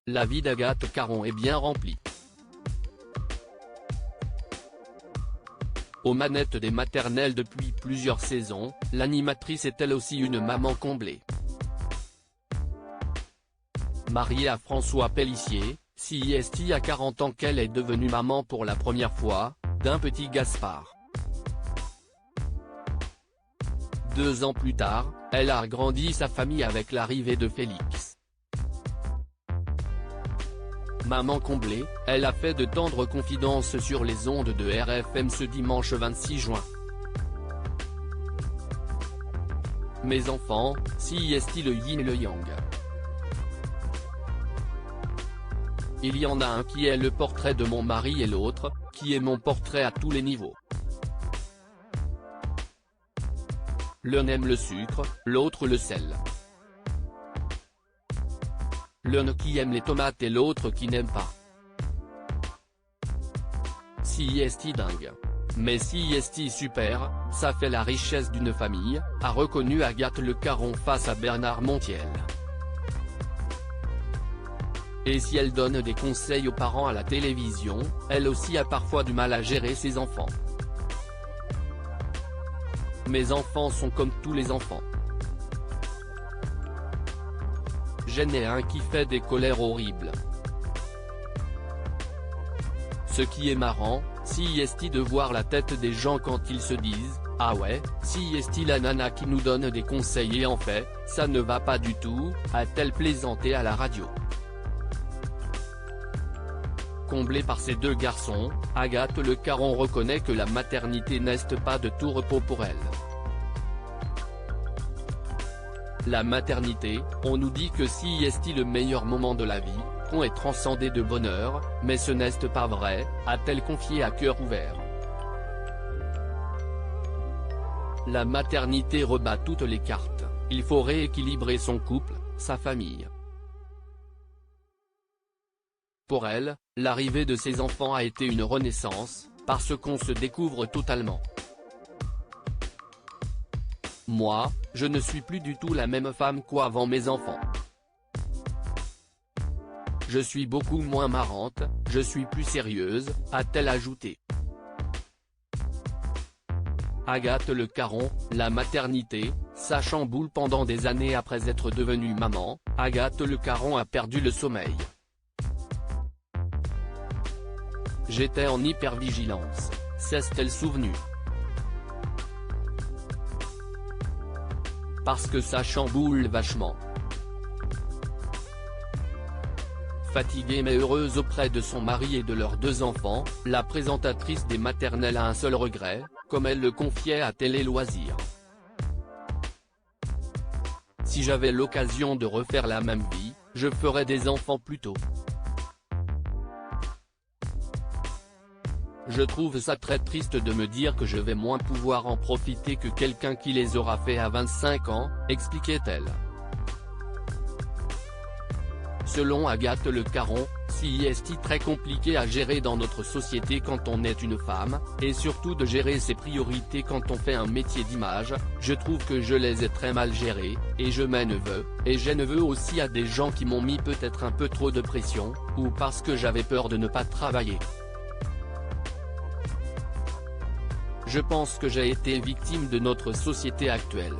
la vie d'Agathe Caron est bien remplie. Aux manettes des maternelles depuis plusieurs saisons, l'animatrice est elle aussi une maman comblée. Mariée à François Pélissier, CIST a 40 ans qu'elle est devenue maman pour la première fois, d'un petit Gaspard. 2 ans plus tard, elle a agrandi sa famille avec l'arrivée de Félix. Maman comblée, elle a fait de tendres confidences sur les ondes de RFM ce dimanche 26 juin. Mes enfants, CIST le yin et le yang. Il y en a un qui est le portrait de mon mari et l'autre, qui est mon portrait à tous les niveaux. L'un aime le sucre, l'autre le sel. L'un qui aime les tomates et l'autre qui n'aime pas. CIST dingue. Mais CIST super, ça fait la richesse d'une famille, a reconnu Agathe Le Caron face à Bernard Montiel. Et si elle donne des conseils aux parents à la télévision, elle aussi a parfois du mal à gérer ses enfants. Mes enfants sont comme tous les enfants. J'en ai un qui fait des colères horribles. Ce qui est marrant, CIST de voir la tête des gens quand ils se disent « Ah ouais, CIST la nana qui nous donne des conseils et en fait, ça ne va pas du tout », a-t-elle plaisanté à la radio. Comblée par ses 2 garçons, Agathe Le Caron reconnaît que la maternité n'est pas de tout repos pour elle. La maternité, on nous dit que CIST le meilleur moment de la vie, qu'on est transcendé de bonheur, mais ce n'est pas vrai, a-t-elle confié à cœur ouvert. La maternité rebat toutes les cartes, il faut rééquilibrer son couple, sa famille. Pour elle, l'arrivée de ses enfants a été une renaissance, parce qu'on se découvre totalement. Moi, je ne suis plus du tout la même femme qu'avant mes enfants. Je suis beaucoup moins marrante, je suis plus sérieuse, a-t-elle ajouté. Agathe Le Caron, la maternité, ça chamboule pendant des années après être devenue maman, Agathe Le Caron a perdu le sommeil. J'étais en hypervigilance, s'est-elle souvenue. Parce que ça chamboule vachement. Fatiguée mais heureuse auprès de son mari et de leurs 2 enfants, la présentatrice des maternelles a un seul regret, comme elle le confiait à Télé Loisirs. Si j'avais l'occasion de refaire la même vie, je ferais des enfants plus tôt. Je trouve ça très triste de me dire que je vais moins pouvoir en profiter que quelqu'un qui les aura fait à 25 ans, expliquait-elle. Selon Agathe Le Caron, CIST très compliqué à gérer dans notre société quand on est une femme, et surtout de gérer ses priorités quand on fait un métier d'image, je trouve que je les ai très mal gérées, et je m'en veux, et j'en veux aussi à des gens qui m'ont mis peut-être un peu trop de pression, ou parce que j'avais peur de ne pas travailler. Je pense que j'ai été victime de notre société actuelle.